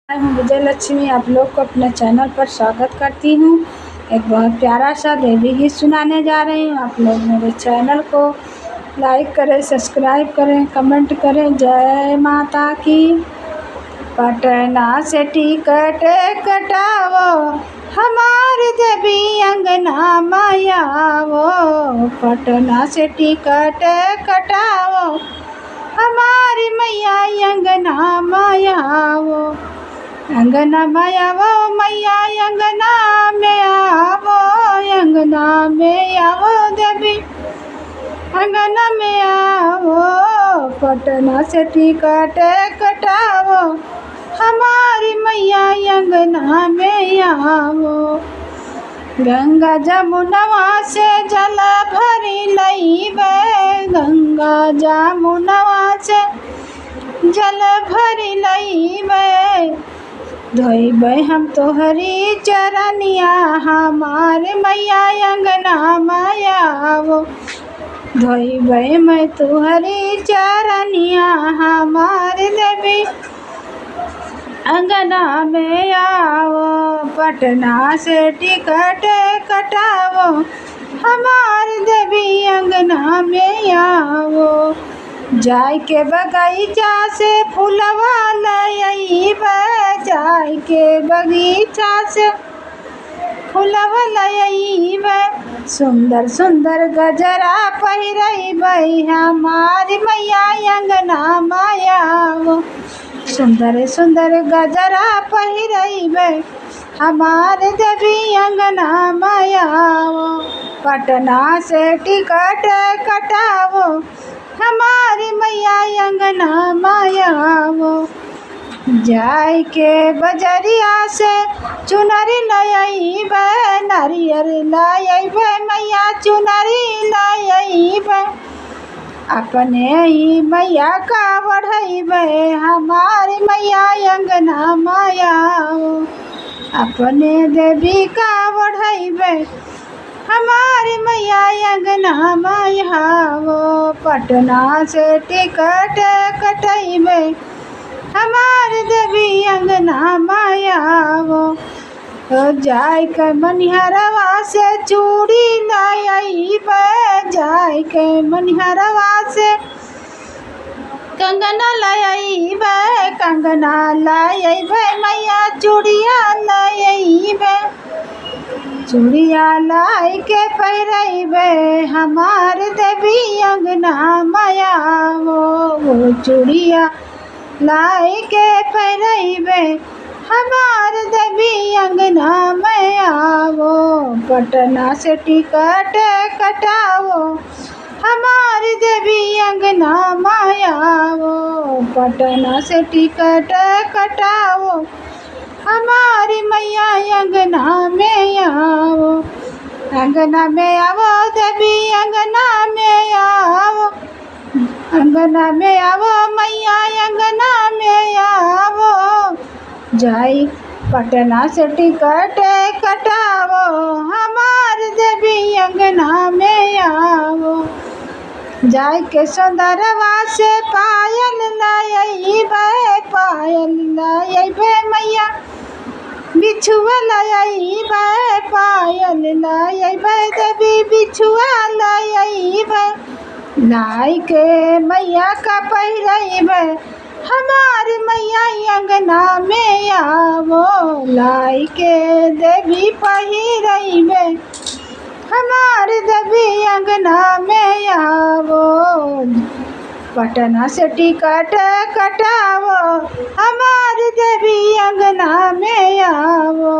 मैं हूँ विजय लक्ष्मी, आप लोग को अपने चैनल पर स्वागत करती हूँ। एक बहुत प्यारा सा देवी गीत सुनाने जा रही हूँ। आप लोग मेरे चैनल को लाइक करें, सब्सक्राइब करें, कमेंट करें। जय माता की। पटना से टिकट कटावो, हमारी देवी अंगना माया वो। पटना से टिकट कटावो, हमारी मैया अंगना माया वो। अंगना माया वो मैया अंगना में आवो, अंगना में आवो देवी अंगना में आवो। पटना से टिकट कटावो, हमारी मैया अंगना में आवो। गंगा जमुनवा से जल भरी लईबे, गंगा जमुनवा से जल भरी लईबे। धोइबे हम तोहरी चरनिया, हमारे मैया अंगना माया वो। धोइबे मैं तोहरी चरनिया, हमारे देवी अंगना में आवो। पटना से टिकट कटावो, हमारे देवी अंगना में आवो। जाय के बगीचा से फूलवा लईबे, जाय के बगीचा से फूलवा लईबे। सुंदर सुंदर गजरा पहिरइबे, हमारी मैया अंगना माया वो। सुंदर सुंदर गजरा पहिरइबे, हमारे देवी अंगना माया वो। पटना से टिकट कटावो, हमारी मैया अंगना माया वो। जाय के बजरिया से चुनरी लईबे, नारियर लईबे मैया चुनरी लईबे। अपने ही मैया का बढ़इबे, हमारी मैया अंगना माया वो। अपने देवी का बढ़इबे, हमारी मैया अंगना माया वो। पटना से टिकट कटइबे, हमारी देवी अंगना माया वो। जाय के मनिहरवा से चूड़ी लईबे, जाय के मनिहरवा से कंगना लईबे, कंगना लईबे मैया चूड़िया लईबे। चूड़िया लाई के पहिरइबे, हमारे देवी अंगना माया वो। चूड़िया लाई के पहिरइबे, हमारे देवी अंगना में आवो। पटना से टिकट कटावो, हमारी देवी अंगना माया वो। पटना से टिकट कटावो, हमारी मैया अंगना में आवो। अंगना में आवो देवी अंगना में आवो, अंगना में आवो मैया अंगना में आवो। जाई पटना से टिकट कटावो, हमारे देवी अंगना में आवो। जाय के सुंदरवा से पायल लईबे, पायल लईबे मैया बिछुआ लईबे, पायल लईबे देवी बिछुआ लईबे। लाई के मैया का पहिरइबे, हमारी मैया अंगना में आवो। लाई के देवी पहिरइबे, हमारी देवी अंगना में आवो। पटना से टिकट कटावो, हमारी देवी अंगना में आवो।